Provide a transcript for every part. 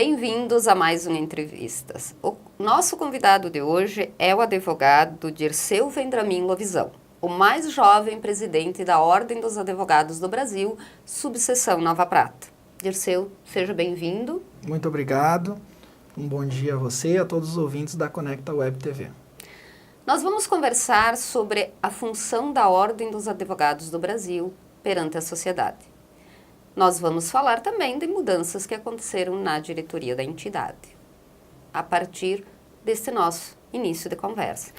bem-vindos a mais uma Entrevistas. O nosso convidado de hoje é o advogado Dirceu Vendramin Lovisão, o mais jovem presidente da Ordem dos Advogados do Brasil, subseção Nova Prata. Dirceu, seja bem-vindo. Muito obrigado. Um bom dia a você e a todos os ouvintes da Conecta Web TV. Nós vamos conversar sobre a função da Ordem dos Advogados do Brasil perante a sociedade. Nós vamos falar também de mudanças que aconteceram na diretoria da entidade, a partir desse nosso início de conversa.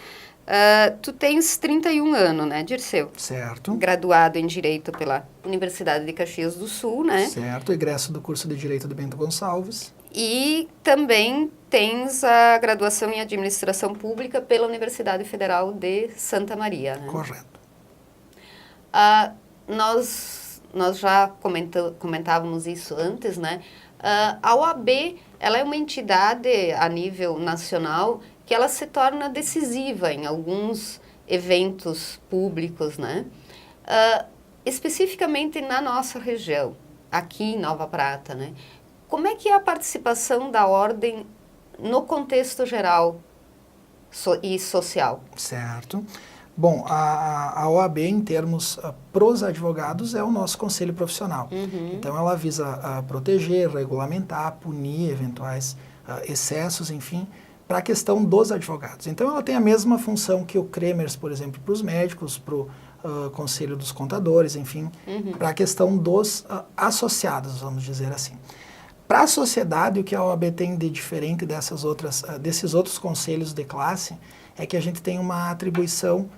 Tu tens 31 anos, né, Dirceu? Certo. Graduado em Direito pela Universidade de Caxias do Sul, né? Certo, egresso do curso de Direito de Bento Gonçalves. E também tens a graduação em Administração Pública pela Universidade Federal de Santa Maria, né? Correto. Nós já comentávamos isso antes, né? A OAB, ela é uma entidade a nível nacional que ela se torna decisiva em alguns eventos públicos, né? Especificamente na nossa região, aqui em Nova Prata, né? Como é que é a participação da Ordem no contexto geral e social? Certo. Bom, a OAB, em termos pros advogados, é o nosso conselho profissional. Uhum. Então, ela visa proteger, regulamentar, punir eventuais excessos, enfim, para a questão dos advogados. Então, ela tem a mesma função que o CREMERS, por exemplo, para os médicos, para o Conselho dos Contadores, enfim, para a questão dos associados, vamos dizer assim. Para a sociedade, o que a OAB tem de diferente desses outros conselhos de classe é que a gente tem uma atribuição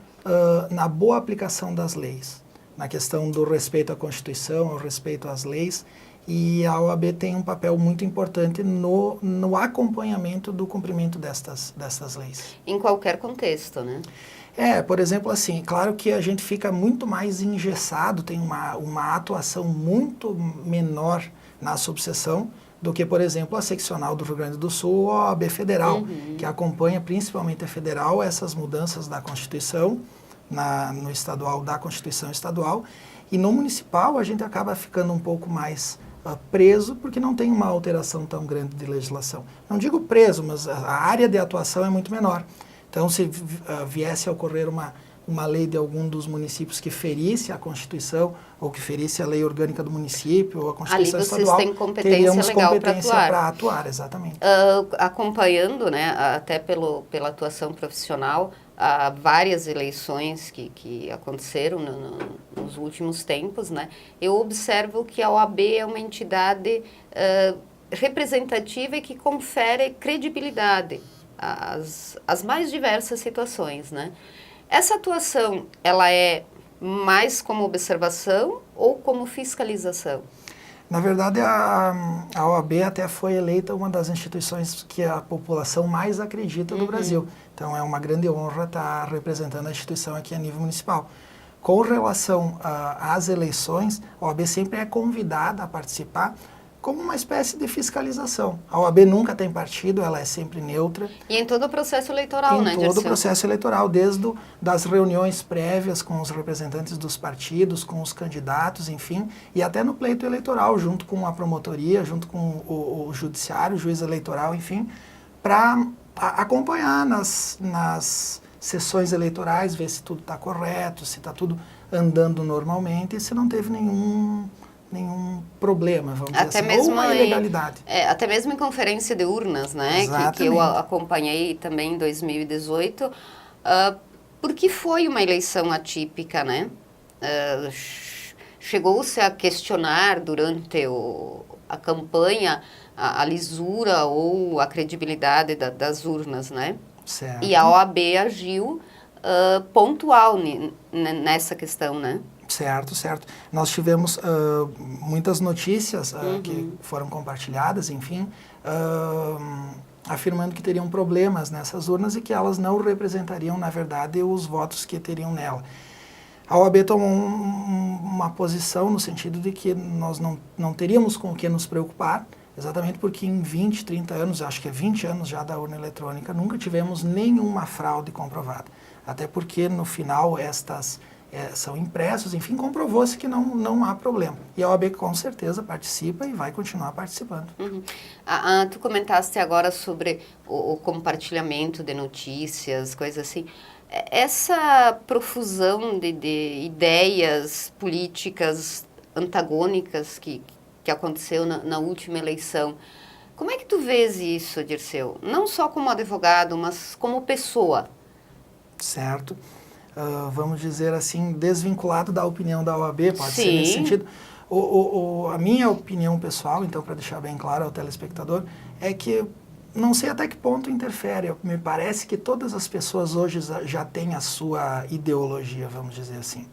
na boa aplicação das leis, na questão do respeito à Constituição, ao respeito às leis, e a OAB tem um papel muito importante no acompanhamento do cumprimento destas leis. Em qualquer contexto, né? Por exemplo, assim, claro que a gente fica muito mais engessado, tem uma atuação muito menor na subseção do que, por exemplo, a seccional do Rio Grande do Sul ou a OAB Federal, que acompanha principalmente a federal essas mudanças da Constituição, no estadual, da Constituição estadual, e no municipal a gente acaba ficando um pouco mais preso, porque não tem uma alteração tão grande de legislação. Não digo preso, mas a área de atuação é muito menor. Então, se viesse a ocorrer uma lei de algum dos municípios que ferisse a Constituição ou que ferisse a lei orgânica do município ou a Constituição estadual, têm competência teríamos legal competência para atuar, exatamente. Acompanhando, né, até pela atuação profissional, várias eleições que aconteceram nos últimos tempos, né, eu observo que a OAB é uma entidade representativa e que confere credibilidade às mais diversas situações, né? Essa atuação, ela é mais como observação ou como fiscalização? Na verdade, a OAB até foi eleita uma das instituições que a população mais acredita no Brasil. Então, é uma grande honra estar representando a instituição aqui a nível municipal. Com relação às eleições, a OAB sempre é convidada a participar como uma espécie de fiscalização. A OAB nunca tem partido, ela é sempre neutra. E em todo o processo eleitoral, né, Dirceu? Em todo o processo eleitoral, desde das reuniões prévias com os representantes dos partidos, com os candidatos, enfim, e até no pleito eleitoral, junto com a promotoria, junto com o judiciário, o juiz eleitoral, enfim, para acompanhar nas sessões eleitorais, ver se tudo está correto, se está tudo andando normalmente e se não teve nenhum problema, vamos dizer assim, ou uma ilegalidade. Até mesmo em conferência de urnas, né, que eu acompanhei também em 2018, porque foi uma eleição atípica, né? Chegou-se a questionar durante a campanha a lisura ou a credibilidade das urnas, né? Certo. E a OAB agiu pontual nessa questão, né? Certo, certo. Nós tivemos muitas notícias que foram compartilhadas, enfim, afirmando que teriam problemas nessas urnas e que elas não representariam, na verdade, os votos que teriam nela. A OAB tomou uma posição no sentido de que nós não teríamos com o que nos preocupar, exatamente porque em 20, 30 anos, acho que é 20 anos já da urna eletrônica, nunca tivemos nenhuma fraude comprovada. Até porque, no final, são impressos, enfim, comprovou-se que não há problema. E a OAB com certeza participa e vai continuar participando. Uhum. Tu comentaste agora sobre o compartilhamento de notícias, coisas assim. Essa profusão de ideias políticas antagônicas que aconteceu na última eleição, como é que tu vês isso, Dirceu? Não só como advogado, mas como pessoa. Certo. Vamos dizer assim, desvinculado da opinião da OAB, pode Sim. ser nesse sentido. A minha opinião pessoal, então, para deixar bem claro ao telespectador, é que não sei até que ponto interfere. Me parece que todas as pessoas hoje já têm a sua ideologia, vamos dizer assim.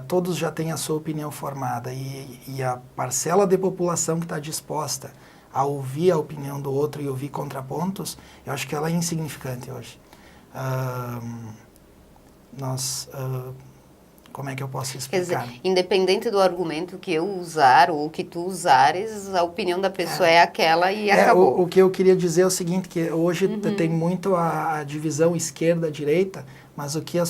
Todos já têm a sua opinião formada e a parcela de população que está disposta a ouvir a opinião do outro e ouvir contrapontos, eu acho que ela é insignificante hoje. Como é que eu posso explicar? Quer dizer, independente do argumento que eu usar ou que tu usares, a opinião da pessoa é aquela e acabou. O que eu queria dizer é o seguinte, que hoje tem muito a divisão esquerda-direita, mas o que a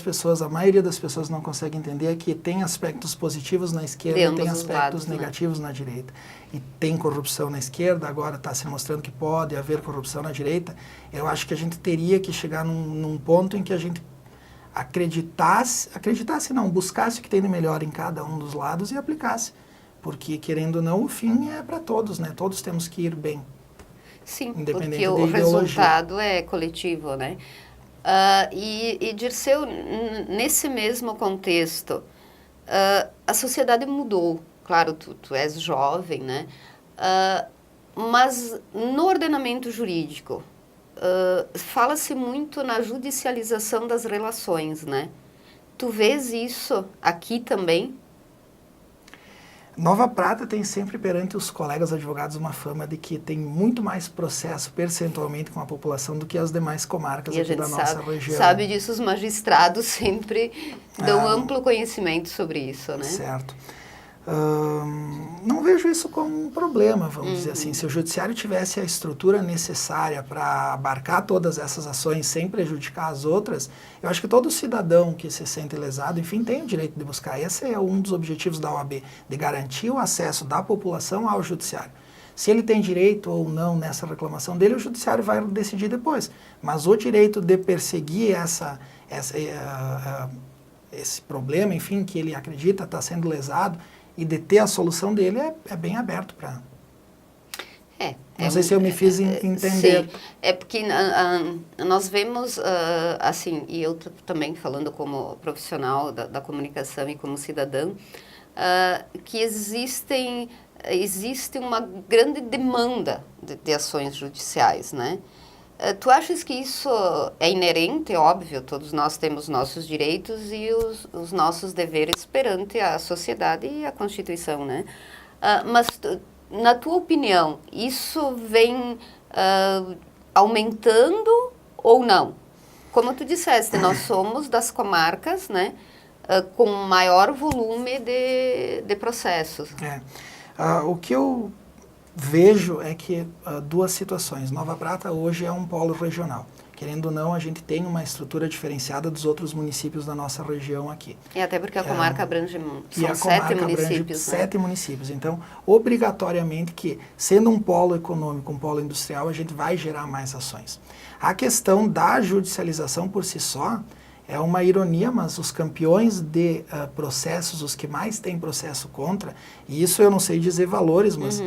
maioria das pessoas não consegue entender é que tem aspectos positivos na esquerda e tem aspectos negativos na direita. E tem corrupção na esquerda, agora está se mostrando que pode haver corrupção na direita. Eu acho que a gente teria que chegar num ponto em que a gente buscasse o que tem de melhor em cada um dos lados e aplicasse. Porque, querendo ou não, o fim é para todos, né? Todos temos que ir bem. Sim, porque o resultado é coletivo, né? E Dirceu, nesse mesmo contexto, a sociedade mudou. Claro, tu és jovem, né? Mas no ordenamento jurídico, fala-se muito na judicialização das relações, né? Tu vês isso aqui também? Nova Prata tem sempre perante os colegas advogados uma fama de que tem muito mais processo percentualmente com a população do que as demais comarcas aqui da nossa região. Sabe disso, os magistrados sempre dão amplo conhecimento sobre isso, né? Certo. Não vejo isso como um problema, vamos dizer assim. Se o judiciário tivesse a estrutura necessária para abarcar todas essas ações sem prejudicar as outras, eu acho que todo cidadão que se sente lesado, enfim, tem o direito de buscar. Esse é um dos objetivos da OAB, de garantir o acesso da população ao judiciário. Se ele tem direito ou não nessa reclamação dele, o judiciário vai decidir depois. Mas o direito de perseguir esse problema, enfim, que ele acredita está sendo lesado, e de ter a solução dele é bem aberto para... Não sei se eu me fiz entender. Sim, é porque nós vemos, assim, e eu também falando como profissional da comunicação e como cidadã, que existe uma grande demanda de ações judiciais, né? Tu achas que isso é inerente? Óbvio, todos nós temos nossos direitos e os nossos deveres perante a sociedade e a Constituição, né? Mas, na tua opinião, isso vem aumentando ou não? Como tu disseste, nós somos das comarcas, né, com maior volume de processos. O que eu vejo é que duas situações. Nova Prata hoje é um polo regional. Querendo ou não, a gente tem uma estrutura diferenciada dos outros municípios da nossa região aqui. E até porque a comarca abrange, são 7 municípios. 7 municípios. Então, obrigatoriamente sendo um polo econômico, um polo industrial, a gente vai gerar mais ações. A questão da judicialização por si só é uma ironia, mas os campeões de processos, os que mais têm processo contra, e isso eu não sei dizer valores, mas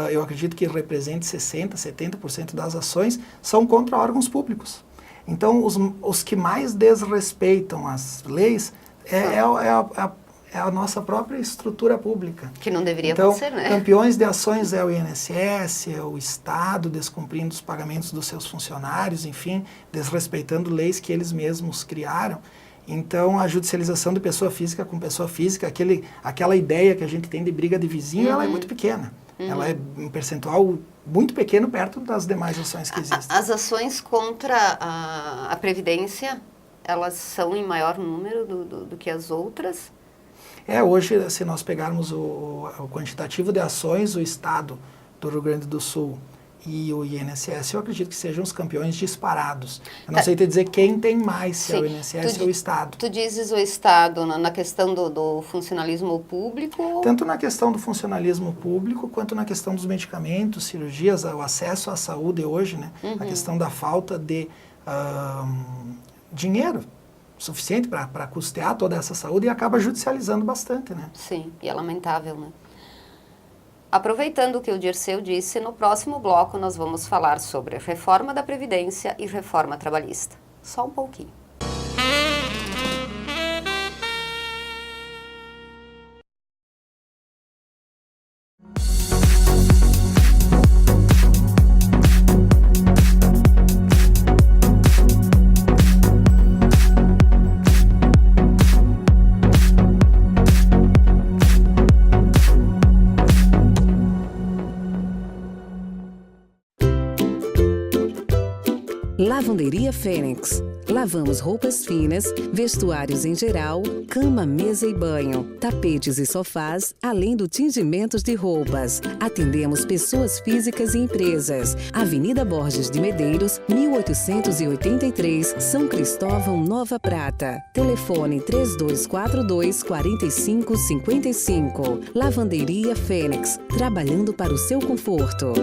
eu acredito que represente 60%, 70% das ações são contra órgãos públicos. Então, os que mais desrespeitam as leis é a nossa própria estrutura pública. Que não deveria acontecer, né? Campeões de ações é o INSS, é o Estado descumprindo os pagamentos dos seus funcionários, enfim, desrespeitando leis que eles mesmos criaram. Então, a judicialização de pessoa física com pessoa física, aquela ideia que a gente tem de briga de vizinho, ela é muito pequena. Ela é um percentual muito pequeno perto das demais ações que existem. As ações contra a Previdência, elas são em maior número do que as outras? Hoje, se nós pegarmos o quantitativo de ações, o Estado do Rio Grande do Sul e o INSS, eu acredito que sejam os campeões disparados. Eu não sei te dizer quem tem mais, se é o INSS ou o Estado. Tu dizes o Estado na questão do funcionalismo público? Tanto na questão do funcionalismo público, quanto na questão dos medicamentos, cirurgias, o acesso à saúde hoje, né? A questão da falta de dinheiro suficiente para custear toda essa saúde e acaba judicializando bastante, né? Sim, e é lamentável, né? Aproveitando o que o Dirceu disse, no próximo bloco nós vamos falar sobre reforma da Previdência e reforma trabalhista. Só um pouquinho. Lavanderia Fênix. Lavamos roupas finas, vestuários em geral, cama, mesa e banho, tapetes e sofás, além do tingimento de roupas. Atendemos pessoas físicas e empresas. Avenida Borges de Medeiros, 1883, São Cristóvão, Nova Prata. Telefone 3242-4555. Lavanderia Fênix. Trabalhando para o seu conforto.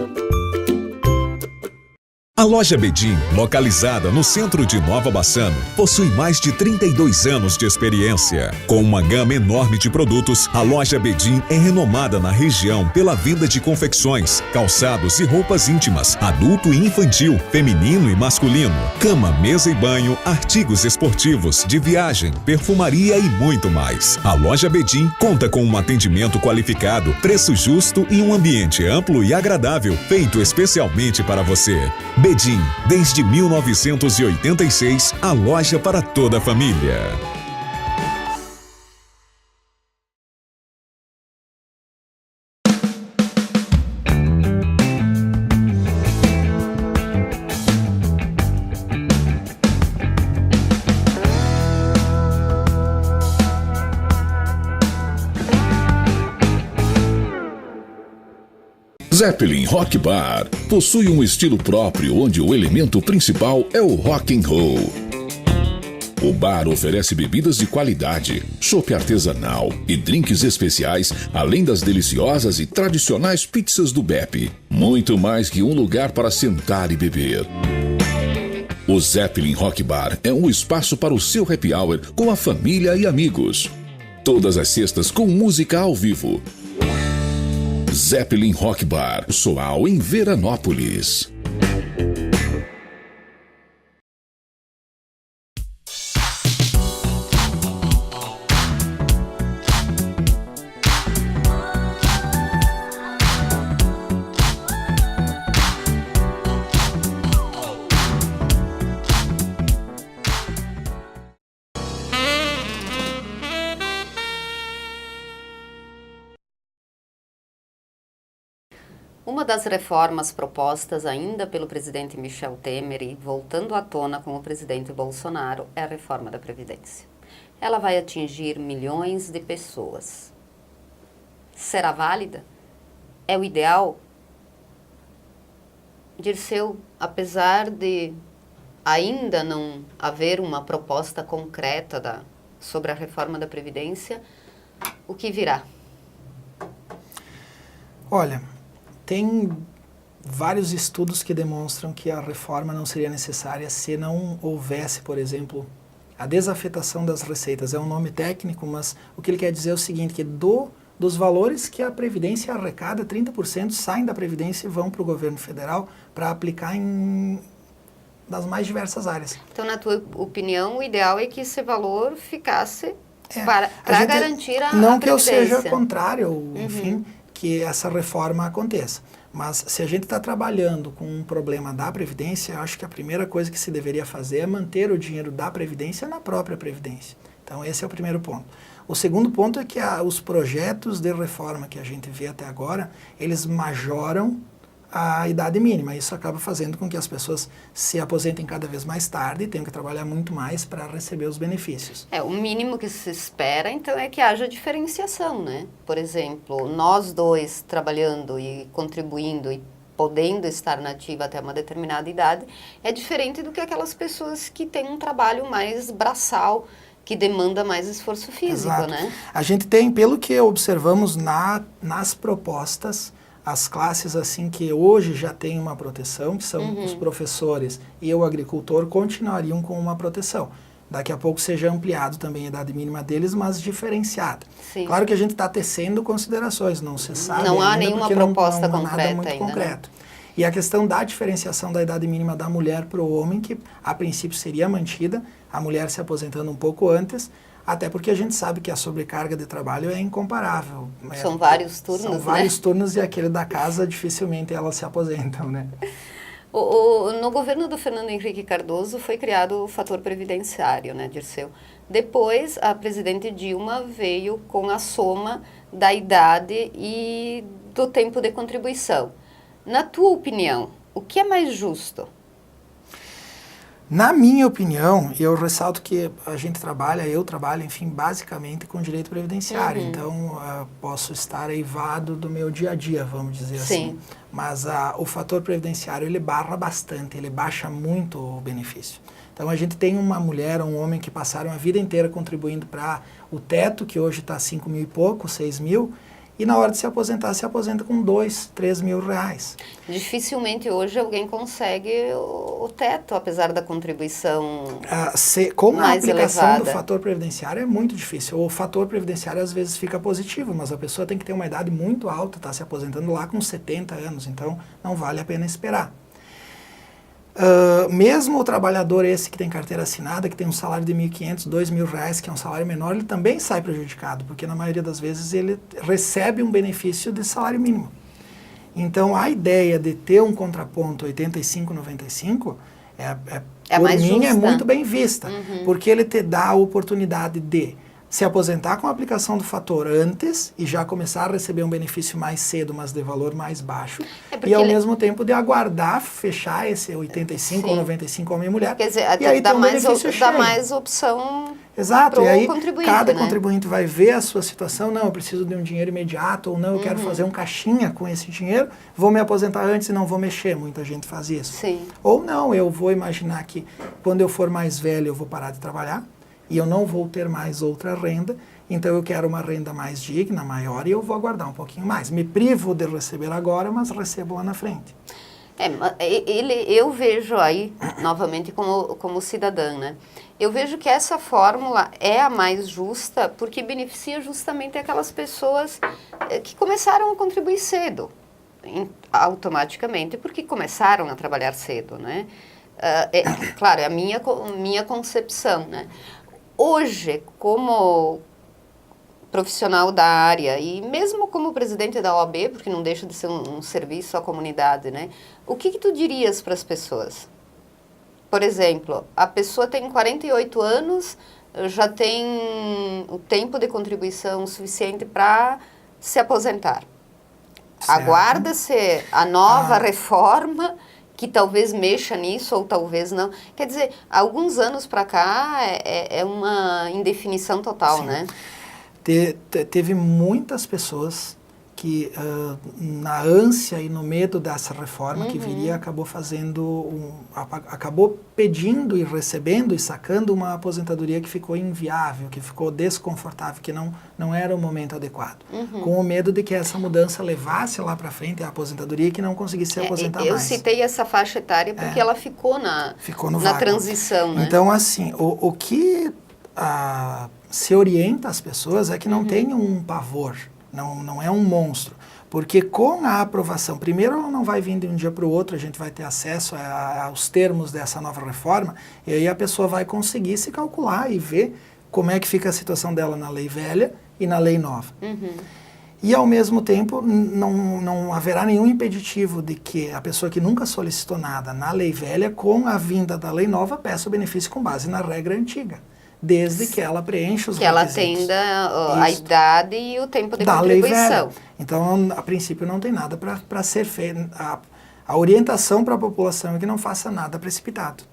A loja Bedin, localizada no centro de Nova Bassano, possui mais de 32 anos de experiência. Com uma gama enorme de produtos, a loja Bedin é renomada na região pela venda de confecções, calçados e roupas íntimas, adulto e infantil, feminino e masculino, cama, mesa e banho, artigos esportivos, de viagem, perfumaria e muito mais. A loja Bedin conta com um atendimento qualificado, preço justo e um ambiente amplo e agradável, feito especialmente para você. Bedin, desde 1986, a loja para toda a família. Zeppelin Rock Bar possui um estilo próprio onde o elemento principal é o rock and roll. O bar oferece bebidas de qualidade, chopp artesanal e drinks especiais, além das deliciosas e tradicionais pizzas do Beppe. Muito mais que um lugar para sentar e beber. O Zeppelin Rock Bar é um espaço para o seu happy hour com a família e amigos. Todas as sextas com música ao vivo. Zeppelin Rock Bar, Soal, em Veranópolis. Uma das reformas propostas ainda pelo presidente Michel Temer e voltando à tona com o presidente Bolsonaro é a reforma da Previdência. Ela vai atingir milhões de pessoas. Será válida? É o ideal? Dirceu, apesar de ainda não haver uma proposta concreta sobre a reforma da Previdência, o que virá? Olha, tem vários estudos que demonstram que a reforma não seria necessária se não houvesse, por exemplo, a desafetação das receitas. É um nome técnico, mas o que ele quer dizer é o seguinte, que dos valores que a Previdência arrecada, 30% saem da Previdência e vão para o governo federal para aplicar nas mais diversas áreas. Então, na tua opinião, o ideal é que esse valor ficasse para garantir a não Previdência. Que eu seja contrário, enfim, que essa reforma aconteça. Mas se a gente está trabalhando com um problema da Previdência, eu acho que a primeira coisa que se deveria fazer é manter o dinheiro da Previdência na própria Previdência. Então esse é o primeiro ponto. O segundo ponto é que os projetos de reforma que a gente vê até agora, eles majoram a idade mínima. Isso acaba fazendo com que as pessoas se aposentem cada vez mais tarde e tenham que trabalhar muito mais para receber os benefícios. O mínimo que se espera, então, é que haja diferenciação, né? Por exemplo, nós dois trabalhando e contribuindo e podendo estar na ativa até uma determinada idade, é diferente do que aquelas pessoas que têm um trabalho mais braçal, que demanda mais esforço físico, Exato. né? A gente tem, pelo que observamos nas propostas, as classes assim que hoje já têm uma proteção, que são os professores e o agricultor, continuariam com uma proteção. Daqui a pouco seja ampliado também a idade mínima deles, mas diferenciada. Sim. Claro que a gente está tecendo considerações, não se sabe Não há ainda, nenhuma porque proposta não há nada concreta muito ainda, concreto. E a questão da diferenciação da idade mínima da mulher para o homem, que a princípio seria mantida, a mulher se aposentando um pouco antes, até porque a gente sabe que a sobrecarga de trabalho é incomparável. São vários turnos, São vários turnos e aquele da casa dificilmente elas se aposentam, né? No governo do Fernando Henrique Cardoso foi criado o fator previdenciário, né, Dirceu? Depois, a presidente Dilma veio com a soma da idade e do tempo de contribuição. Na tua opinião, o que é mais justo? Na minha opinião, e eu ressalto que eu trabalho, enfim, basicamente com direito previdenciário, então posso estar eivado do meu dia a dia, vamos dizer assim. Mas o fator previdenciário, ele barra bastante, ele baixa muito o benefício. Então a gente tem uma mulher ou um homem que passaram a vida inteira contribuindo para o teto, que hoje está 5 mil e pouco, 6 mil, e na hora de se aposenta com 2, 3 mil reais. Dificilmente hoje alguém consegue o teto, apesar da contribuição Com a mais aplicação elevada. do fator previdenciário é muito difícil. O fator previdenciário às vezes fica positivo, mas a pessoa tem que ter uma idade muito alta, está se aposentando lá com 70 anos, então não vale a pena esperar. Mesmo o trabalhador esse que tem carteira assinada, que tem um salário de R$1.500, R$2.000, que é um salário menor, ele também sai prejudicado, porque na maioria das vezes ele recebe um benefício de salário mínimo. Então a ideia de ter um contraponto 85-95 por mais mim justa. é muito bem vista, porque ele te dá a oportunidade de se aposentar com a aplicação do fator antes e já começar a receber um benefício mais cedo, mas de valor mais baixo, e ao mesmo tempo de aguardar fechar esse 85 ou 95 homem e mulher. Quer dizer, e aí dá tem um mais, benefício dá cheio. mais opção. Exato, pro e aí contribuinte, cada né? contribuinte vai ver a sua situação, não, eu preciso de um dinheiro imediato, ou não, eu quero fazer um caixinha com esse dinheiro, vou me aposentar antes e não vou mexer, muita gente faz isso. Sim. Ou não, eu vou imaginar que quando eu for mais velho eu vou parar de trabalhar, e eu não vou ter mais outra renda, então eu quero uma renda mais digna, maior, e eu vou aguardar um pouquinho mais. Me privo de receber agora, mas recebo lá na frente. Eu vejo aí, novamente, como cidadã, né? Eu vejo que essa fórmula é a mais justa porque beneficia justamente aquelas pessoas que começaram a contribuir cedo, automaticamente, porque começaram a trabalhar cedo, né? Claro, é a minha concepção, né? Hoje, como profissional da área e mesmo como presidente da OAB, porque não deixa de ser um serviço à comunidade, né? O que tu dirias para as pessoas? Por exemplo, a pessoa tem 48 anos, já tem o tempo de contribuição suficiente para se aposentar. Certo. Aguarda-se a nova reforma que talvez mexa nisso ou talvez não. Quer dizer, alguns anos para cá é uma indefinição total, né? Teve muitas pessoas que, na ânsia e no medo dessa reforma que viria, acabou pedindo e recebendo e sacando uma aposentadoria que ficou inviável, que ficou desconfortável, que não era o momento adequado. Com o medo de que essa mudança levasse lá para frente a aposentadoria e que não conseguisse se aposentar mais. Eu citei essa faixa etária porque ela ficou na transição, né? Então, assim, o que se orienta as pessoas é que não tenham um pavor, não é um monstro. Porque com a aprovação, primeiro ela não vai vir de um dia para o outro, a gente vai ter acesso aos termos dessa nova reforma, e aí a pessoa vai conseguir se calcular e ver como é que fica a situação dela na lei velha e na lei nova. E ao mesmo tempo não haverá nenhum impeditivo de que a pessoa que nunca solicitou nada na lei velha, com a vinda da lei nova, peça o benefício com base na regra antiga. Desde que ela preencha os requisitos. Que ela atenda a idade e o tempo de contribuição. Então, a princípio, não tem nada para ser feito. A orientação para a população é que não faça nada precipitado.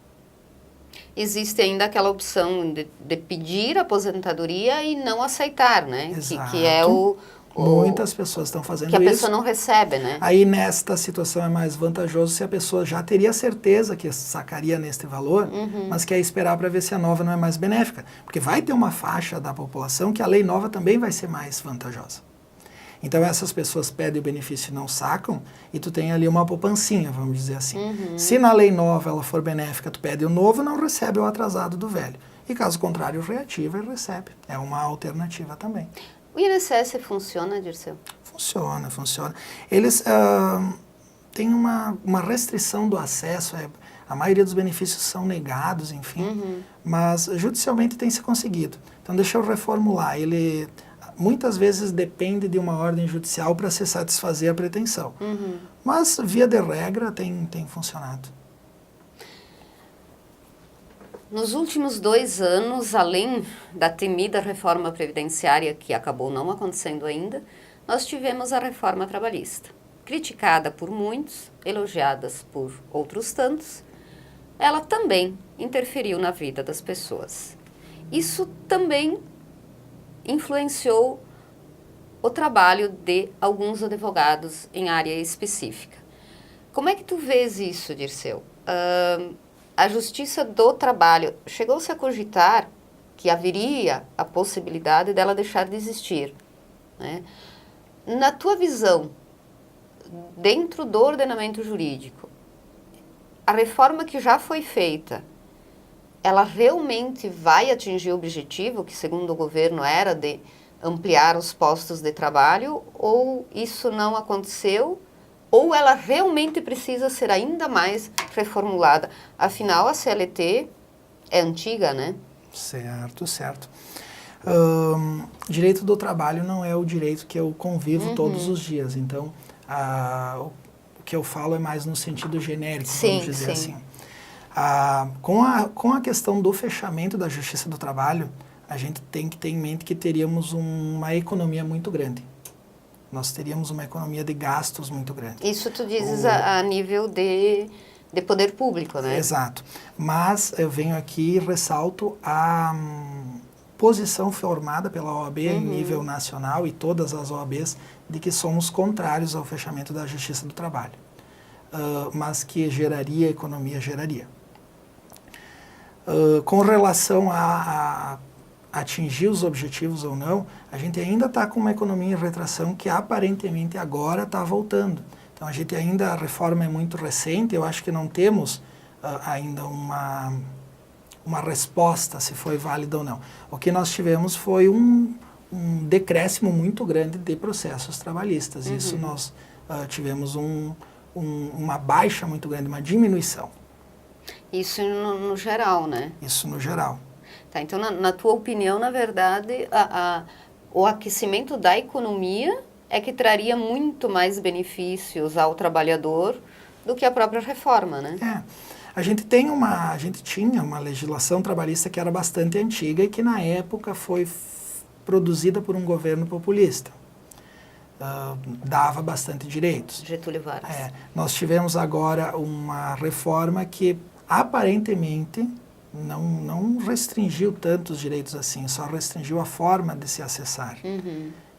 Existe ainda aquela opção de pedir aposentadoria e não aceitar, né? Exato. Que é o Muitas pessoas estão fazendo que a isso. pessoa não recebe, né? Aí nesta situação é mais vantajoso se a pessoa já teria certeza que sacaria neste valor, mas quer esperar para ver se a nova não é mais benéfica. Porque vai ter uma faixa da população que a lei nova também vai ser mais vantajosa. Então essas pessoas pedem o benefício e não sacam, e tu tem ali uma poupancinha, vamos dizer assim. Se na lei nova ela for benéfica, tu pede o novo, não recebe o atrasado do velho. E caso contrário, reativa e recebe. É uma alternativa também. O INSS funciona, Dirceu? Funciona, funciona. Eles têm uma restrição do acesso, a maioria dos benefícios são negados, enfim, mas judicialmente tem se conseguido. Então deixa eu reformular, ele muitas vezes depende de uma ordem judicial para se satisfazer a pretensão, mas via de regra tem funcionado. Nos últimos 2 anos, além da temida reforma previdenciária, que acabou não acontecendo ainda, nós tivemos a reforma trabalhista. Criticada por muitos, elogiadas por outros tantos, ela também interferiu na vida das pessoas. Isso também influenciou o trabalho de alguns advogados em área específica. Como é que tu vês isso, Dirceu? A Justiça do Trabalho, chegou-se a cogitar que haveria a possibilidade dela deixar de existir, né? Na tua visão, dentro do ordenamento jurídico, a reforma que já foi feita, ela realmente vai atingir o objetivo, que segundo o governo era de ampliar os postos de trabalho, ou isso não aconteceu? Ou ela realmente precisa ser ainda mais reformulada? Afinal, a CLT é antiga, né? Certo, certo. Direito do trabalho não é o direito que eu convivo todos os dias. Então, o que eu falo é mais no sentido genérico, vamos dizer assim. Com a questão do fechamento da Justiça do Trabalho, a gente tem que ter em mente que teríamos uma economia muito grande. Nós teríamos uma economia de gastos muito grande. Isso tu dizes a nível de poder público, né? Exato. Mas eu venho aqui e ressalto a posição formada pela OAB em nível nacional e todas as OABs de que somos contrários ao fechamento da Justiça do Trabalho. Mas que geraria economia, geraria. Com relação a atingir os objetivos ou não, a gente ainda está com uma economia em retração que aparentemente agora está voltando. Então a reforma é muito recente, eu acho que não temos ainda uma resposta se foi válida ou não. O que nós tivemos foi um decréscimo muito grande de processos trabalhistas. Isso nós tivemos uma baixa muito grande, uma diminuição. Isso no geral, né? Isso no geral. Tá, então, na tua opinião, na verdade, o aquecimento da economia é que traria muito mais benefícios ao trabalhador do que a própria reforma, né? A gente tinha uma legislação trabalhista que era bastante antiga e que na época foi produzida por um governo populista. Dava bastante direitos. Getúlio Vargas. Nós tivemos agora uma reforma que aparentemente não restringiu tantos direitos assim, só restringiu a forma de se acessar.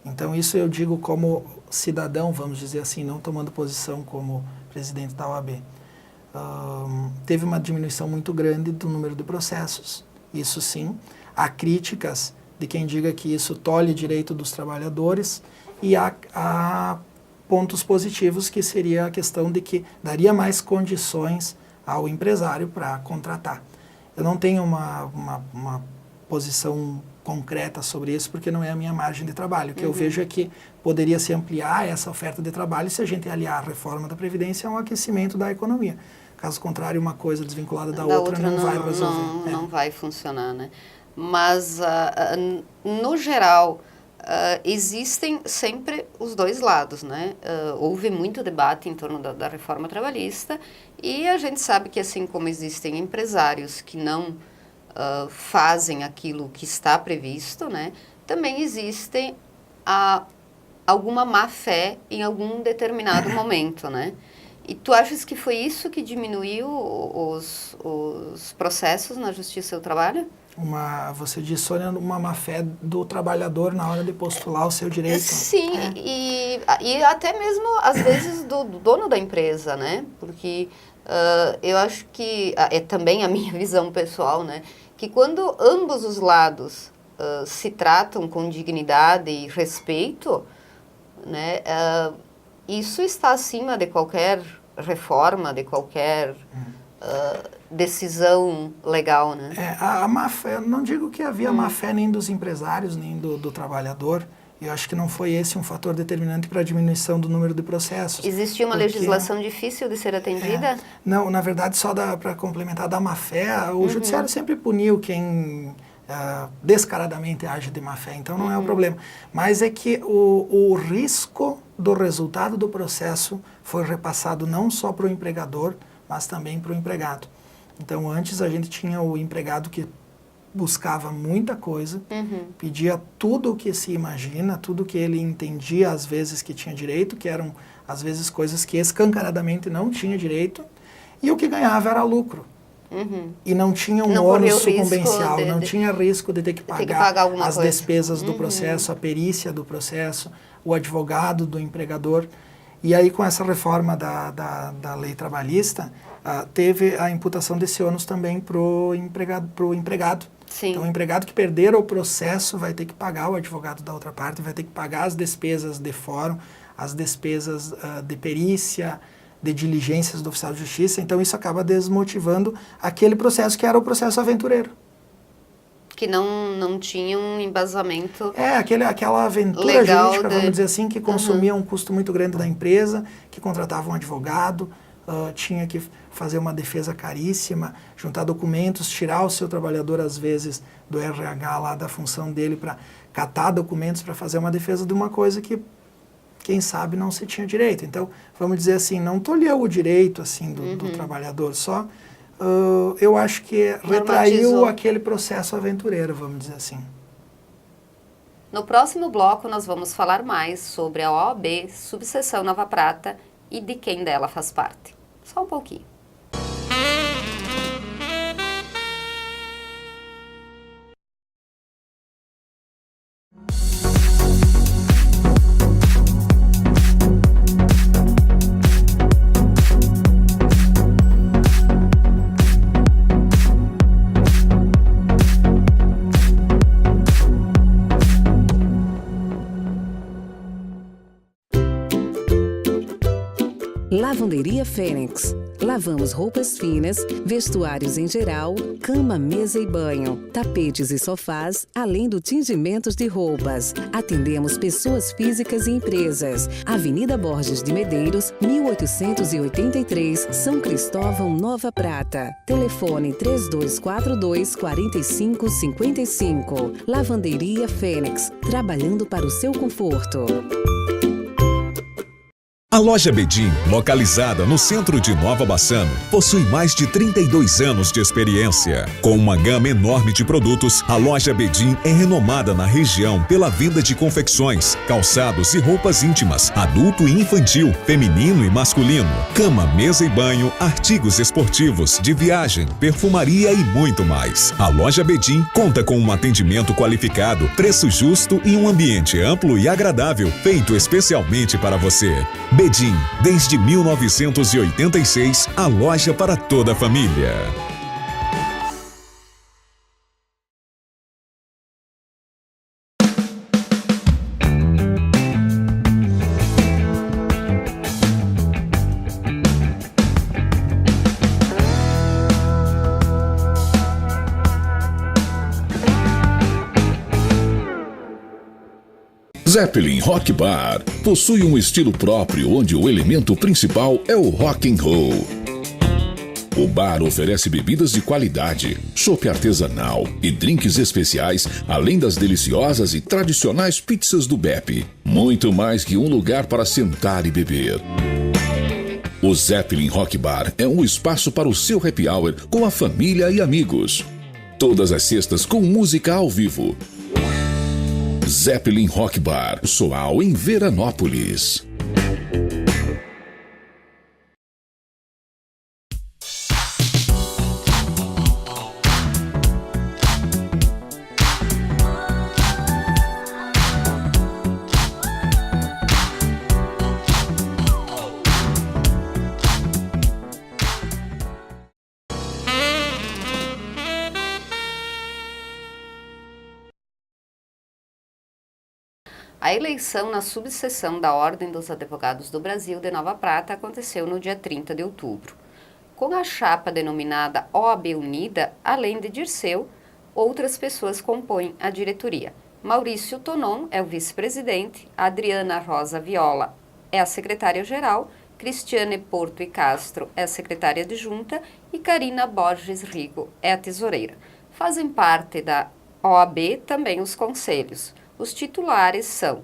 Então isso eu digo como cidadão, vamos dizer assim, não tomando posição como presidente da OAB. Teve uma diminuição muito grande do número de processos, isso sim. Há críticas de quem diga que isso tolhe direito dos trabalhadores e há pontos positivos, que seria a questão de que daria mais condições ao empresário para contratar. Eu não tenho uma posição concreta sobre isso, porque não é a minha margem de trabalho. O que eu vejo é que poderia se ampliar essa oferta de trabalho se a gente aliar a reforma da Previdência a um aquecimento da economia. Caso contrário, uma coisa desvinculada da outra não vai resolver. Não vai funcionar, né? Mas, no geral, existem sempre os dois lados, né? Houve muito debate em torno da reforma trabalhista e a gente sabe que, assim como existem empresários que não fazem aquilo que está previsto, né? Também existem alguma má fé em algum determinado momento, né? E tu achas que foi isso que diminuiu os processos na Justiça do Trabalho? você disse, Sônia, uma má-fé do trabalhador na hora de postular o seu direito. Sim, e até mesmo, às vezes, do dono da empresa, né? Porque eu acho que, é também a minha visão pessoal, né? Que quando ambos os lados se tratam com dignidade e respeito, né? Isso está acima de qualquer reforma, de qualquer decisão legal, né? A má-fé, não digo que havia má-fé nem dos empresários, nem do trabalhador. Eu acho que não foi esse um fator determinante para a diminuição do número de processos. Existia uma legislação difícil de ser atendida? Não, na verdade, só para complementar da má-fé, o judiciário sempre puniu quem descaradamente age de má-fé, então não é o problema. Mas é que o risco do resultado do processo foi repassado não só para o empregador, mas também para o empregado. Então, antes a gente tinha o empregado que buscava muita coisa, pedia tudo o que se imagina, tudo o que ele entendia às vezes que tinha direito, que eram às vezes coisas que escancaradamente não tinha direito, e o que ganhava era lucro. E não tinha um ônus sucumbencial, não tinha risco de ter que pagar as despesas do processo, a perícia do processo, o advogado do empregador. E aí, com essa reforma da lei trabalhista, teve a imputação desse ônus também para o empregado. Sim. Então, o empregado que perder o processo vai ter que pagar o advogado da outra parte, vai ter que pagar as despesas de fórum, as despesas de perícia, de diligências do oficial de justiça. Então, isso acaba desmotivando aquele processo que era o processo aventureiro. Que não tinha um embasamento aquela aventura jurídica, vamos dizer assim, que consumia um custo muito grande da empresa, que contratava um advogado, tinha que fazer uma defesa caríssima, juntar documentos, tirar o seu trabalhador, às vezes, do RH lá, da função dele, para catar documentos para fazer uma defesa de uma coisa que, quem sabe, não se tinha direito. Então, vamos dizer assim, não tolheu o direito assim, do trabalhador, só eu acho que retraiu aquele processo aventureiro, vamos dizer assim. No próximo bloco, nós vamos falar mais sobre a OAB, subseção Nova Prata, e de quem dela faz parte. Só um pouquinho. Lavanderia Fênix. Lavamos roupas finas, vestuários em geral, cama, mesa e banho, tapetes e sofás, além do tingimento de roupas. Atendemos pessoas físicas e empresas. Avenida Borges de Medeiros, 1883, São Cristóvão, Nova Prata. Telefone 3242-4555. Lavanderia Fênix. Trabalhando para o seu conforto. A loja Bedin, localizada no centro de Nova Bassano, possui mais de 32 anos de experiência. Com uma gama enorme de produtos, a loja Bedin é renomada na região pela venda de confecções, calçados e roupas íntimas, adulto e infantil, feminino e masculino, cama, mesa e banho, artigos esportivos, de viagem, perfumaria e muito mais. A loja Bedin conta com um atendimento qualificado, preço justo e um ambiente amplo e agradável, feito especialmente para você. Bedin, desde 1986, a loja para toda a família. Zeppelin Rock Bar possui um estilo próprio onde o elemento principal é o rock and roll. O bar oferece bebidas de qualidade, chopp artesanal e drinks especiais, além das deliciosas e tradicionais pizzas do Beppe. Muito mais que um lugar para sentar e beber. O Zeppelin Rock Bar é um espaço para o seu happy hour com a família e amigos. Todas as sextas com música ao vivo. Zeppelin Rock Bar, Soal, em Veranópolis. A eleição na subseção da Ordem dos Advogados do Brasil de Nova Prata aconteceu no dia 30 de outubro. Com a chapa denominada OAB Unida, além de Dirceu, outras pessoas compõem a diretoria. Maurício Tonon é o vice-presidente, Adriana Rosa Viola é a secretária-geral, Cristiane Porto e Castro é a secretária adjunta e Karina Borges Rigo é a tesoureira. Fazem parte da OAB também os conselhos. Os titulares são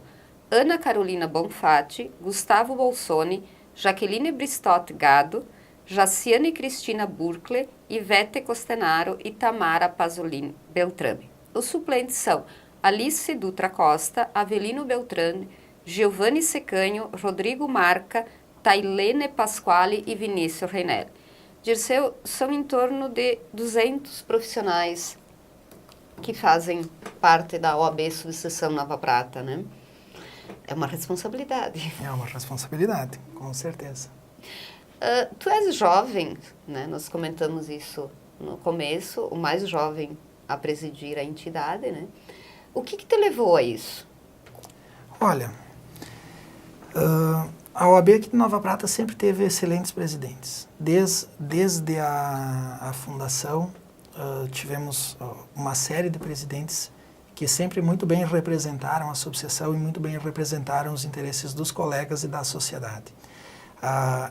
Ana Carolina Bonfatti, Gustavo Bolsoni, Jaqueline Bristotti Gado, Jaciane Cristina Burkle, Ivete Costenaro e Tamara Pasolini Beltrame. Os suplentes são Alice Dutra Costa, Avelino Beltrame, Giovanni Secanho, Rodrigo Marca, Tailene Pasquale e Vinícius Reinelli. Dirceu, são em torno de 200 profissionais que fazem parte da OAB Subseção Nova Prata, né? É uma responsabilidade. É uma responsabilidade, com certeza. Tu és jovem, né? Nós comentamos isso no começo, o mais jovem a presidir a entidade, né? O que te levou a isso? Olha, a OAB aqui de Nova Prata sempre teve excelentes presidentes. Desde a fundação, tivemos uma série de presidentes que sempre muito bem representaram a subseção e muito bem representaram os interesses dos colegas e da sociedade.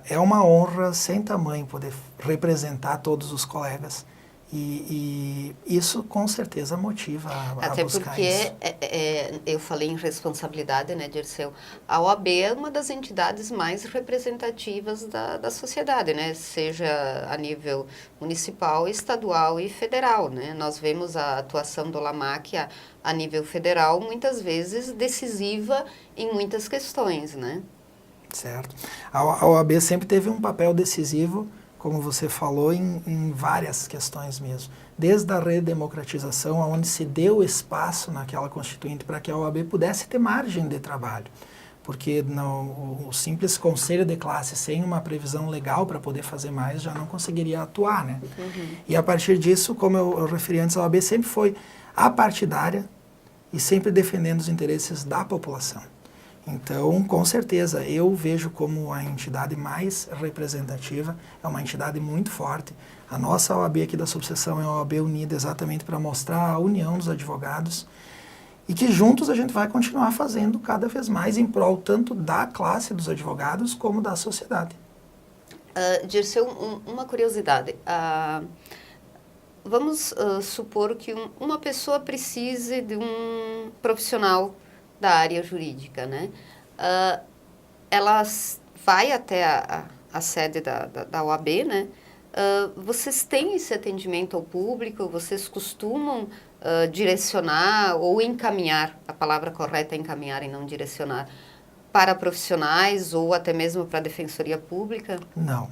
É uma honra sem tamanho poder representar todos os colegas e isso com certeza motiva a Até buscar porque isso. Eu falei em responsabilidade, né, Dirceu? A OAB é uma das entidades mais representativas da sociedade, né? Seja a nível municipal, estadual e federal, né? Nós vemos a atuação do LAMAC a nível federal muitas vezes decisiva em muitas questões, né? Certo. A OAB sempre teve um papel decisivo, como você falou, em várias questões mesmo. Desde a redemocratização, onde se deu espaço naquela Constituinte para que a OAB pudesse ter margem de trabalho. Porque o simples conselho de classe, sem uma previsão legal para poder fazer mais, já não conseguiria atuar, né? Uhum. E a partir disso, como eu referi antes, a OAB sempre foi apartidária e sempre defendendo os interesses da população. Então, com certeza, eu vejo como a entidade mais representativa, é uma entidade muito forte. A nossa OAB aqui da subseção é a OAB Unida exatamente para mostrar a união dos advogados e que juntos a gente vai continuar fazendo cada vez mais em prol tanto da classe dos advogados como da sociedade. Dirceu, uma curiosidade. Vamos supor que uma pessoa precise de um profissional da área jurídica, né? Ela vai até a sede da OAB, né? Vocês têm esse atendimento ao público? Vocês costumam direcionar ou encaminhar, a palavra correta é encaminhar e não direcionar, para profissionais ou até mesmo para a Defensoria Pública? Não.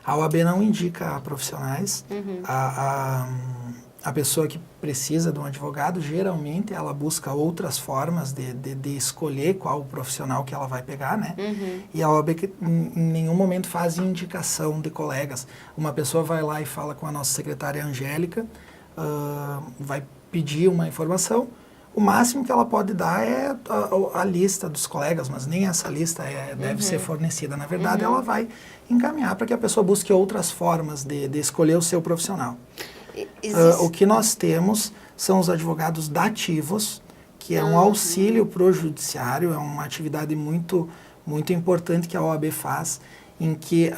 A OAB não indica profissionais. Uhum. A pessoa que precisa de um advogado, geralmente ela busca outras formas de escolher qual o profissional que ela vai pegar, né? Uhum. E a OAB em nenhum momento faz indicação de colegas. Uma pessoa vai lá e fala com a nossa secretária Angélica, vai pedir uma informação, o máximo que ela pode dar é a lista dos colegas, mas nem essa lista deve ser fornecida. Na verdade, ela vai encaminhar para que a pessoa busque outras formas de escolher o seu profissional. O que nós temos são os advogados dativos, que é um auxílio para o judiciário, é uma atividade muito, muito importante que a OAB faz, em que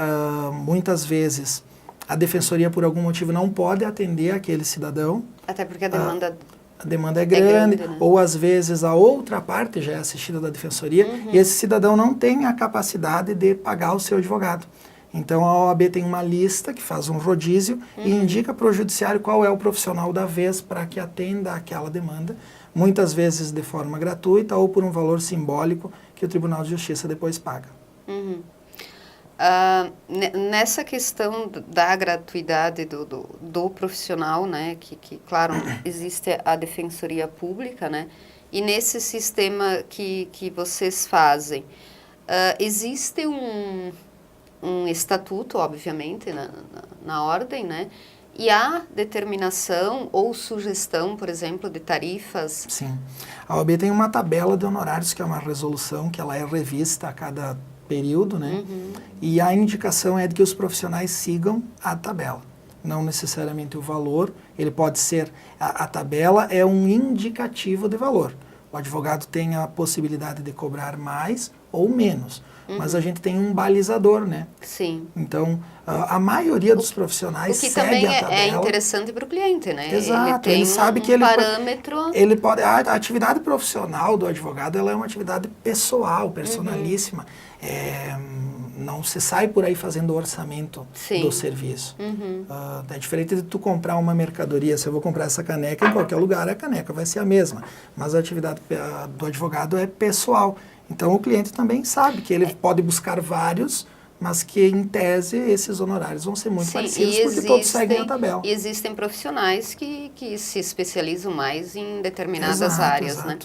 muitas vezes a defensoria, por algum motivo, não pode atender aquele cidadão. Até porque a demanda... A demanda é grande, né? Ou às vezes a outra parte já é assistida da defensoria, e esse cidadão não tem a capacidade de pagar o seu advogado. Então a OAB tem uma lista que faz um rodízio e indica para o judiciário qual é o profissional da vez para que atenda aquela demanda, muitas vezes de forma gratuita ou por um valor simbólico que o Tribunal de Justiça depois paga. Nessa questão da gratuidade do profissional, né, que claro, existe a Defensoria Pública, né, e nesse sistema que vocês fazem, existe um estatuto, obviamente, na ordem, né, E há determinação ou sugestão, por exemplo, de tarifas? Sim. A OAB tem uma tabela de honorários, que é uma resolução que ela é revista a cada período, né? E a indicação é de que os profissionais sigam a tabela. Não necessariamente o valor, ele pode ser... A tabela é um indicativo de valor. O advogado tem a possibilidade de cobrar mais ou menos, mas a gente tem um balizador, né? Sim. Então, a maioria dos profissionais segue a tabela. O que também é interessante para o cliente, né? Exato, ele tem sabe que parâmetro... ele pode... A atividade profissional do advogado, ela é uma atividade pessoal, personalíssima. Não se sai por aí fazendo orçamento do serviço. É diferente de tu comprar uma mercadoria. Se eu vou comprar essa caneca, em qualquer lugar a caneca vai ser a mesma. Mas a atividade do advogado é pessoal. Então o cliente também sabe que ele pode buscar vários, mas que em tese esses honorários vão ser muito parecidos, porque todos seguem a tabela. E existem profissionais que se especializam mais em determinadas áreas, né?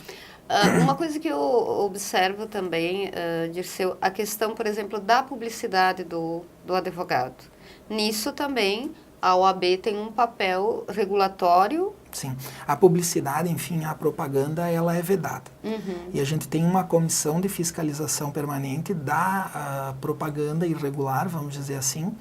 Uma coisa que eu observo também, Dirceu, a questão, por exemplo, da publicidade do advogado. Nisso também a OAB tem um papel regulatório. Sim. A publicidade, enfim, a propaganda, ela é vedada. E a gente tem uma comissão de fiscalização permanente da propaganda irregular, vamos dizer assim,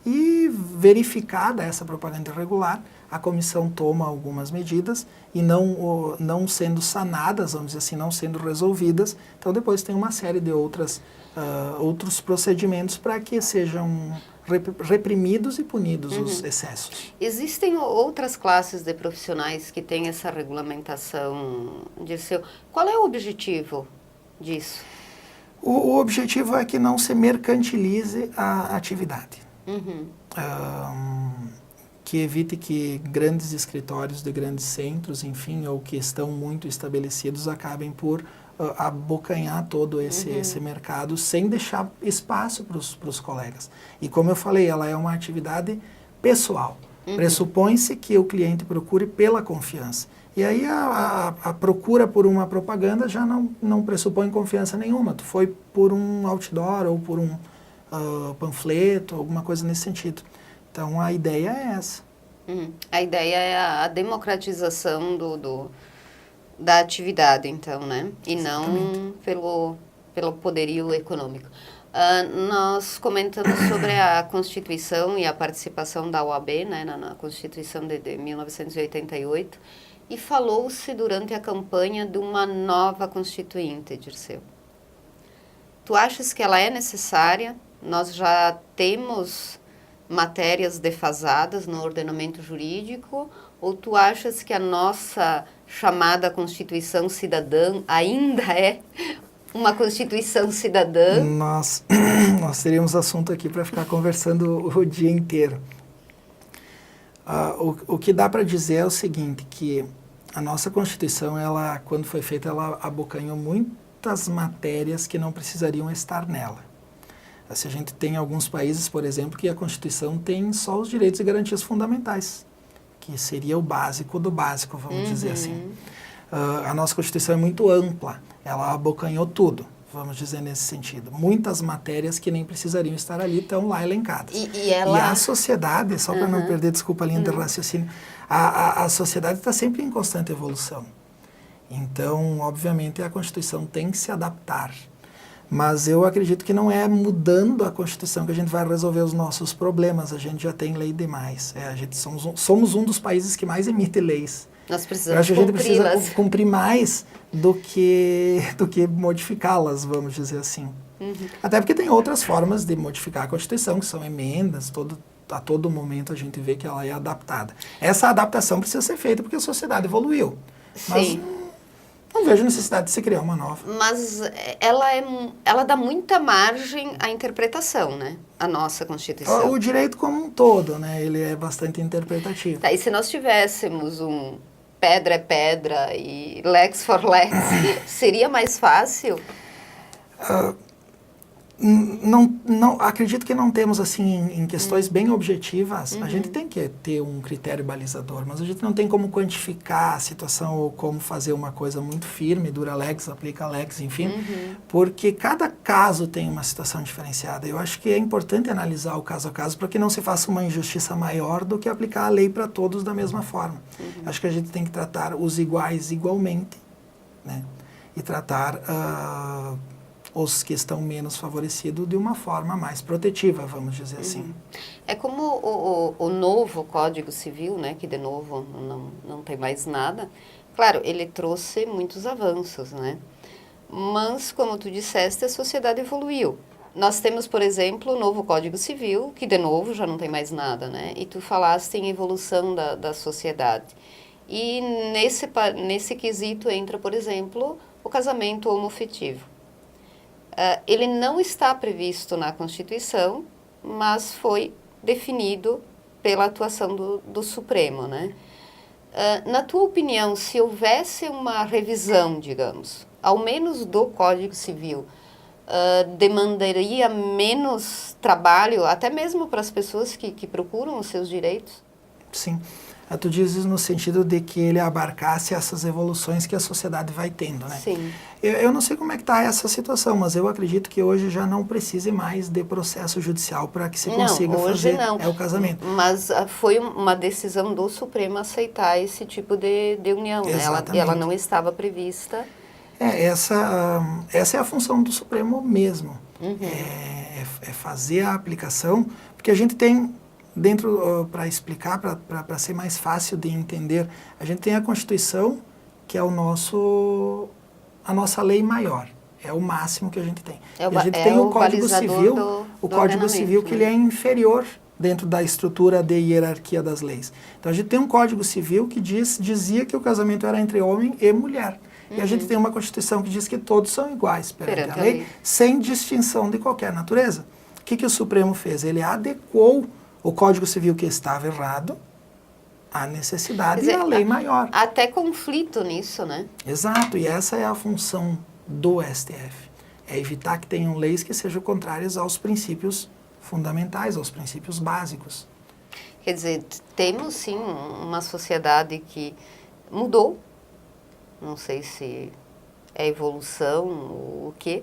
e verificada essa propaganda irregular, a comissão toma algumas medidas e não sendo sanadas, vamos dizer assim, não sendo resolvidas, então depois tem uma série de outros procedimentos para que sejam reprimidos e punidos os excessos. Existem outras classes de profissionais que têm essa regulamentação, Dirceu? Qual é o objetivo disso? O objetivo é que não se mercantilize a atividade. Que evite que grandes escritórios de grandes centros, enfim, ou que estão muito estabelecidos, acabem por abocanhar todo esse mercado sem deixar espaço para os colegas. E como eu falei, ela é uma atividade pessoal. Pressupõe-se que o cliente procure pela confiança. E aí a procura por uma propaganda já não pressupõe confiança nenhuma. Tu foi por um outdoor ou por um panfleto, alguma coisa nesse sentido. Então a ideia é essa. A ideia é a democratização da atividade, então, né? E não pelo poderio econômico. Nós comentamos sobre a Constituição e a participação da OAB, né, na Constituição de 1988, e falou-se durante a campanha de uma nova Constituinte, Dirceu. Tu achas que ela é necessária? Nós já temos matérias defasadas no ordenamento jurídico, ou tu achas que a nossa chamada Constituição Cidadã ainda é uma Constituição Cidadã? Nós teríamos assunto aqui para ficar conversando o dia inteiro. O que dá para dizer é o seguinte, que a nossa Constituição, ela, quando foi feita, ela abocanhou muitas matérias que não precisariam estar nela. Se a gente tem alguns países, por exemplo, que a Constituição tem só os direitos e garantias fundamentais, que seria o básico do básico, vamos dizer assim. A nossa Constituição é muito ampla, ela abocanhou tudo, vamos dizer nesse sentido. Muitas matérias que nem precisariam estar ali estão lá elencadas. E a sociedade, só para não perder, desculpa a linha de raciocínio, a sociedade está sempre em constante evolução. Então, obviamente, a Constituição tem que se adaptar. Mas eu acredito que não é mudando a Constituição que a gente vai resolver os nossos problemas. A gente já tem lei demais. A gente somos um dos países que mais emite leis. Nós Eu precisamos acho que a gente precisa cumpri-las. cumprir mais do que modificá-las, vamos dizer assim. Até porque tem outras formas de modificar a Constituição, que são emendas, a todo momento a gente vê que ela é adaptada. Essa adaptação precisa ser feita porque a sociedade evoluiu. Sim. Mas não vejo necessidade de se criar uma nova. Mas ela dá muita margem à interpretação, né? A nossa Constituição. O direito como um todo, né? Ele é bastante interpretativo. Tá, e se nós tivéssemos um pedra é pedra e lex for lex, seria mais fácil? Não, acredito que não temos, assim, em questões bem objetivas, a gente tem que ter um critério balizador, mas a gente não tem como quantificar a situação ou como fazer uma coisa muito firme, dura lex, aplica lex, enfim, porque cada caso tem uma situação diferenciada. Eu acho que é importante analisar o caso a caso para que não se faça uma injustiça maior do que aplicar a lei para todos da mesma forma. Acho que a gente tem que tratar os iguais igualmente, né? E tratar os que estão menos favorecidos de uma forma mais protetiva, vamos dizer assim. É como o novo Código Civil, né, que de novo não tem mais nada. Claro, ele trouxe muitos avanços, né? Mas, como tu disseste, a sociedade evoluiu. Nós temos, por exemplo, o novo Código Civil, que de novo já não tem mais nada, né? E tu falaste em evolução da sociedade. E nesse quesito entra, por exemplo, o casamento homoafetivo. Ele não está previsto na Constituição, mas foi definido pela atuação do Supremo, né? Na tua opinião, se houvesse uma revisão, digamos, ao menos do Código Civil, demandaria menos trabalho, até mesmo para as pessoas que procuram os seus direitos? Sim. Tu dizes no sentido de que ele abarcasse essas evoluções que a sociedade vai tendo, né? Sim. Eu não sei como é que está essa situação, mas eu acredito que hoje já não precise mais de processo judicial para que se consiga fazer o casamento. Mas foi uma decisão do Supremo aceitar esse tipo de união. Ela não estava prevista. Essa é a função do Supremo mesmo. É fazer a aplicação, porque a gente tem... para explicar, para ser mais fácil de entender, a gente tem a Constituição, que é a nossa lei maior, é o máximo que a gente tem. E a gente tem o Código Civil, o Código Civil que ele é inferior dentro da estrutura de hierarquia das leis. Então a gente tem um Código Civil que dizia que o casamento era entre homem e mulher. E a gente tem uma Constituição que diz que todos são iguais perante a lei, sem distinção de qualquer natureza. O que o Supremo fez? Ele adequou o Código Civil que estava errado à necessidade e à lei maior. Até conflito nisso, né? Exato, e essa é a função do STF. É evitar que tenham leis que sejam contrárias aos princípios fundamentais, aos princípios básicos. Quer dizer, temos sim uma sociedade que mudou, não sei se é evolução ou o quê,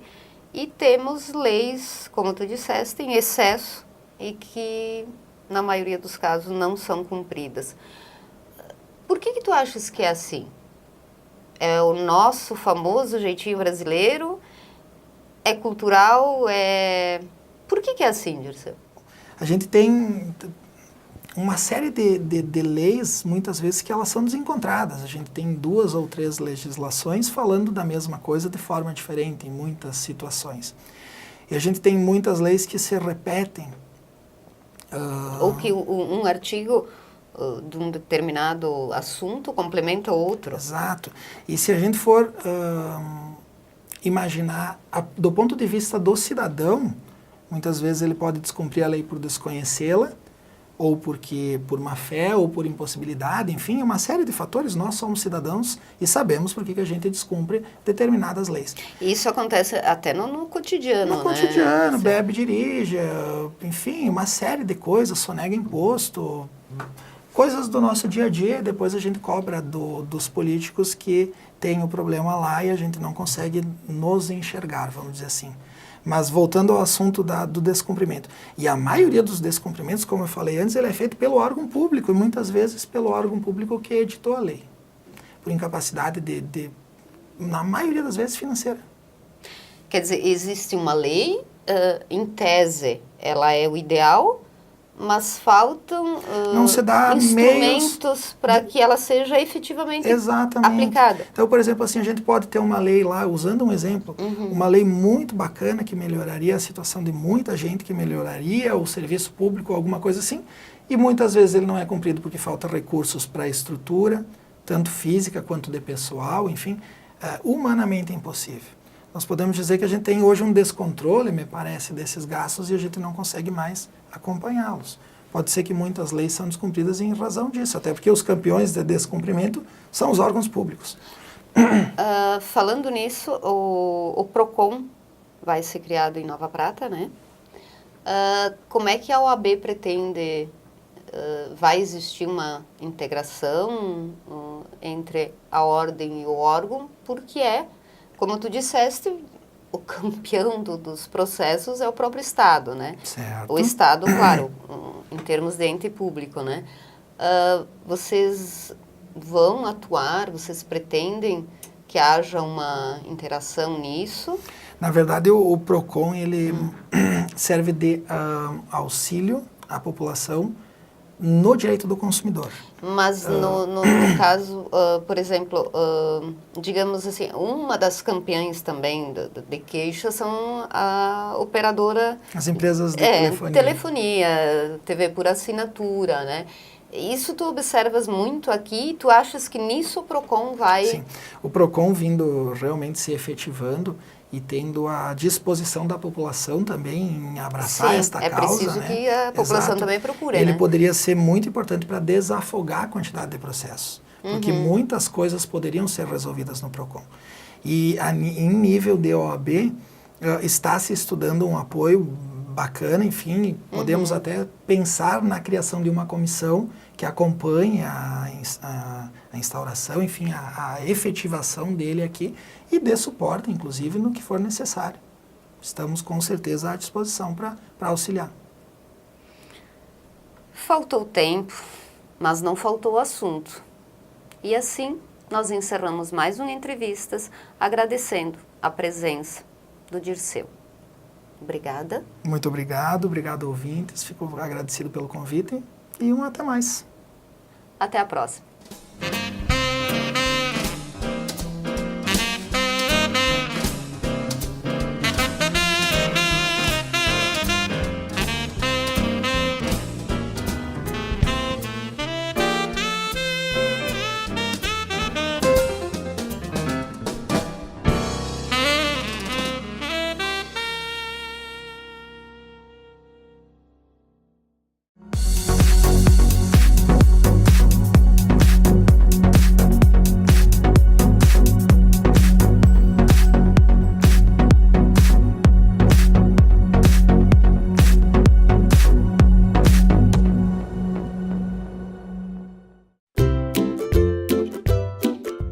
e temos leis, como tu disseste, em excesso e que... na maioria dos casos, não são cumpridas. Por que tu achas que é assim? É o nosso famoso jeitinho brasileiro? É cultural? Por que é assim, Dirceu? A gente tem uma série de leis, muitas vezes, que elas são desencontradas. A gente tem 2 ou 3 legislações falando da mesma coisa de forma diferente em muitas situações. E a gente tem muitas leis que se repetem. Ou que um artigo de um determinado assunto complementa outro. Exato. E se a gente for imaginar, do ponto de vista do cidadão, muitas vezes ele pode descumprir a lei por desconhecê-la, ou porque por má fé, ou por impossibilidade, enfim, uma série de fatores. Nós somos cidadãos e sabemos por que a gente descumpre determinadas leis. Isso acontece até no cotidiano, no cotidiano, bebe, dirige, enfim, uma série de coisas, sonega imposto, coisas do nosso dia a dia. Depois a gente cobra dos políticos que têm o problema lá e a gente não consegue nos enxergar, vamos dizer assim. Mas voltando ao assunto do descumprimento. E a maioria dos descumprimentos, como eu falei antes, ele é feito pelo órgão público, e muitas vezes pelo órgão público que editou a lei. Por incapacidade na maioria das vezes, financeira. Quer dizer, existe uma lei, em tese, ela é o ideal, mas faltam não se dá instrumentos para que ela seja efetivamente aplicada. Então, por exemplo, assim, a gente pode ter uma lei lá, usando um exemplo, uma lei muito bacana que melhoraria a situação de muita gente, que melhoraria o serviço público, alguma coisa assim, e muitas vezes ele não é cumprido porque falta recursos para a estrutura, tanto física quanto de pessoal, enfim, humanamente impossível. Nós podemos dizer que a gente tem hoje um descontrole, me parece, desses gastos e a gente não consegue mais acompanhá-los. Pode ser que muitas leis são descumpridas em razão disso, até porque os campeões de descumprimento são os órgãos públicos. Falando nisso, o PROCON vai ser criado em Nova Prata, né? Como é que a OAB pretende, vai existir uma integração entre a ordem e o órgão, porque como tu disseste, o campeão dos processos é o próprio Estado, né? Certo. O Estado, claro, em termos de ente público, né? Vocês vão atuar, vocês pretendem que haja uma interação nisso? Na verdade, o PROCON, ele serve de auxílio à população no direito do consumidor. Mas no caso, por exemplo, digamos assim, uma das campeãs também de queixa são a operadora... As empresas de telefonia. Telefonia, TV por assinatura, né? Isso tu observas muito aqui, tu achas que nisso o PROCON vai... Sim, o PROCON vindo realmente se efetivando e tendo a disposição da população também em abraçar esta causa. É preciso que a população também procure, Ele né? poderia ser muito importante para desafogar a quantidade de processos, porque muitas coisas poderiam ser resolvidas no PROCON. E em nível de OAB, está se estudando um apoio bacana, enfim, podemos até pensar na criação de uma comissão que acompanhe a instauração, enfim, a efetivação dele aqui e dê suporte, inclusive, no que for necessário. Estamos, com certeza, à disposição para auxiliar. Faltou tempo, mas não faltou assunto. E assim, nós encerramos mais uma Entrevistas, agradecendo a presença do Dirceu. Obrigada. Muito obrigado, ouvintes. Fico agradecido pelo convite e até mais. Até a próxima.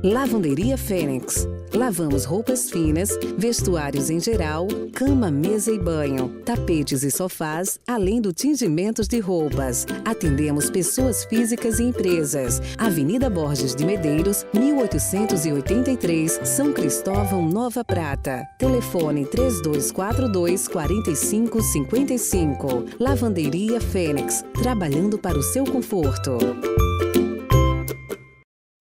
Lavanderia Fênix. Lavamos roupas finas, vestuários em geral, cama, mesa e banho, tapetes e sofás, além do tingimentos de roupas. Atendemos pessoas físicas e empresas. Avenida Borges de Medeiros, 1883, São Cristóvão, Nova Prata. Telefone 3242-4555. Lavanderia Fênix. Trabalhando para o seu conforto.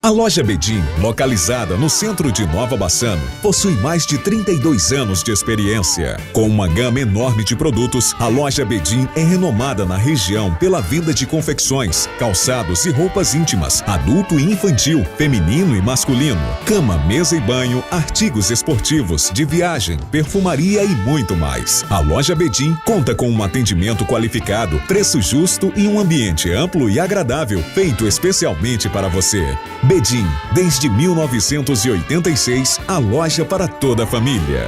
A loja Bedin, localizada no centro de Nova Bassano, possui mais de 32 anos de experiência. Com uma gama enorme de produtos, a loja Bedin é renomada na região pela venda de confecções, calçados e roupas íntimas, adulto e infantil, feminino e masculino, cama, mesa e banho, artigos esportivos, de viagem, perfumaria e muito mais. A loja Bedin conta com um atendimento qualificado, preço justo e um ambiente amplo e agradável, feito especialmente para você. Bedin, desde 1986, a loja para toda a família.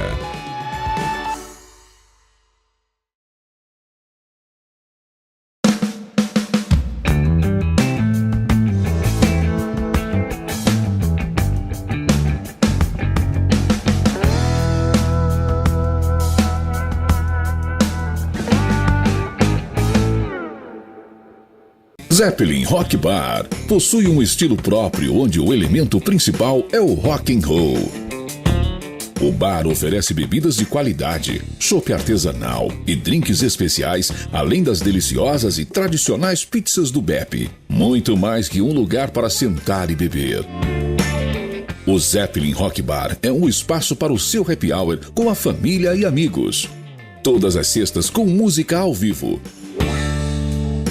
Zeppelin Rock Bar possui um estilo próprio onde o elemento principal é o rock and roll. O bar oferece bebidas de qualidade, chopp artesanal e drinks especiais, além das deliciosas e tradicionais pizzas do Beppe. Muito mais que um lugar para sentar e beber. O Zeppelin Rock Bar é um espaço para o seu happy hour com a família e amigos. Todas as sextas com música ao vivo.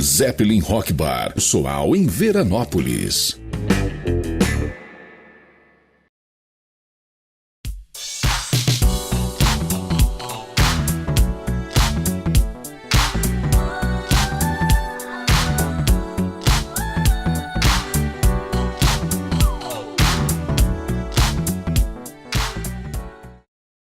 Zeppelin Rock Bar, Soal, em Veranópolis.